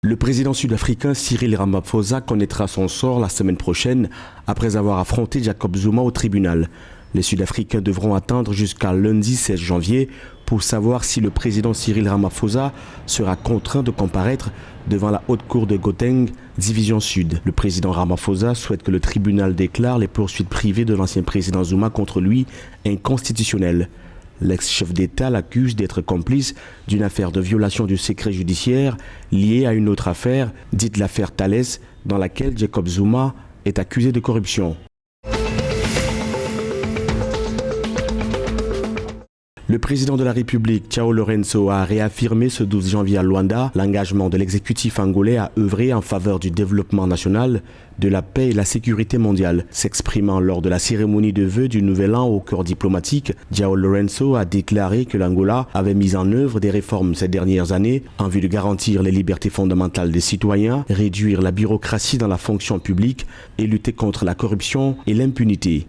Le président sud-africain Cyril Ramaphosa connaîtra son sort la semaine prochaine après avoir affronté Jacob Zuma au tribunal. Les Sud-Africains devront attendre jusqu'à lundi 16 janvier pour savoir si le président Cyril Ramaphosa sera contraint de comparaître devant la haute cour de Gauteng, division sud. Le président Ramaphosa souhaite que le tribunal déclare les poursuites privées de l'ancien président Zuma contre lui inconstitutionnelles. L'ex-chef d'État l'accuse d'être complice d'une affaire de violation du secret judiciaire liée à une autre affaire, dite l'affaire Thales, dans laquelle Jacob Zuma est accusé de corruption. Le président de la République, João Lourenço, a réaffirmé ce 12 janvier à Luanda l'engagement de l'exécutif angolais à œuvrer en faveur du développement national, de la paix et la sécurité mondiale. S'exprimant lors de la cérémonie de vœux du Nouvel An au corps diplomatique, João Lourenço a déclaré que l'Angola avait mis en œuvre des réformes ces dernières années en vue de garantir les libertés fondamentales des citoyens, réduire la bureaucratie dans la fonction publique et lutter contre la corruption et l'impunité.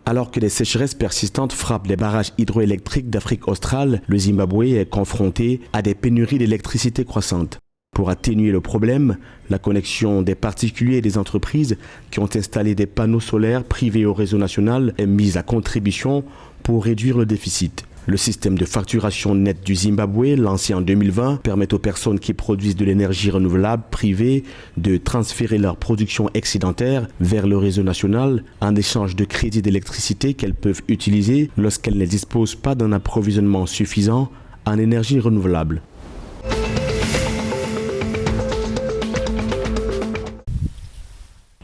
Alors que les sécheresses persistantes frappent les barrages hydroélectriques d'Afrique australe, le Zimbabwe est confronté à des pénuries d'électricité croissantes. Pour atténuer le problème, la connexion des particuliers et des entreprises qui ont installé des panneaux solaires privés au réseau national est mise à contribution pour réduire le déficit. Le système de facturation nette du Zimbabwe, lancé en 2020, permet aux personnes qui produisent de l'énergie renouvelable privée de transférer leur production excédentaire vers le réseau national en échange de crédits d'électricité qu'elles peuvent utiliser lorsqu'elles ne disposent pas d'un approvisionnement suffisant en énergie renouvelable.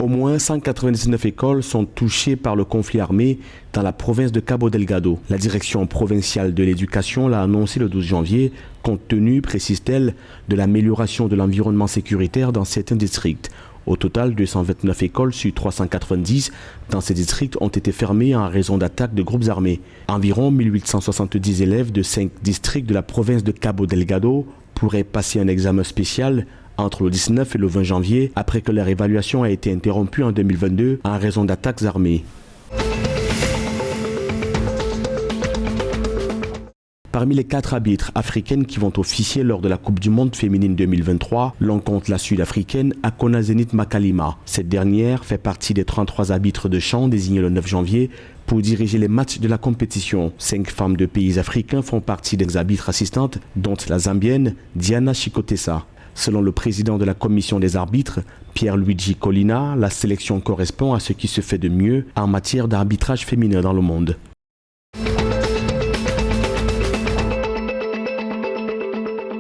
Au moins 199 écoles sont touchées par le conflit armé dans la province de Cabo Delgado. La direction provinciale de l'éducation l'a annoncé le 12 janvier, compte tenu, précise-t-elle, de l'amélioration de l'environnement sécuritaire dans certains districts. Au total, 229 écoles sur 390 dans ces districts ont été fermées en raison d'attaques de groupes armés. Environ 1870 élèves de 5 districts de la province de Cabo Delgado pourraient passer un examen spécial entre le 19 et le 20 janvier, après que leur évaluation a été interrompue en 2022 en raison d'attaques armées. Parmi les 4 arbitres africaines qui vont officier lors de la Coupe du Monde féminine 2023, l'on compte la sud-africaine Akona Zenit Makalima. Cette dernière fait partie des 33 arbitres de champ désignés le 9 janvier pour diriger les matchs de la compétition. 5 femmes de pays africains font partie des arbitres assistantes, dont la Zambienne Diana Chikotesa. Selon le président de la commission des arbitres, Pierluigi Collina, la sélection correspond à ce qui se fait de mieux en matière d'arbitrage féminin dans le monde.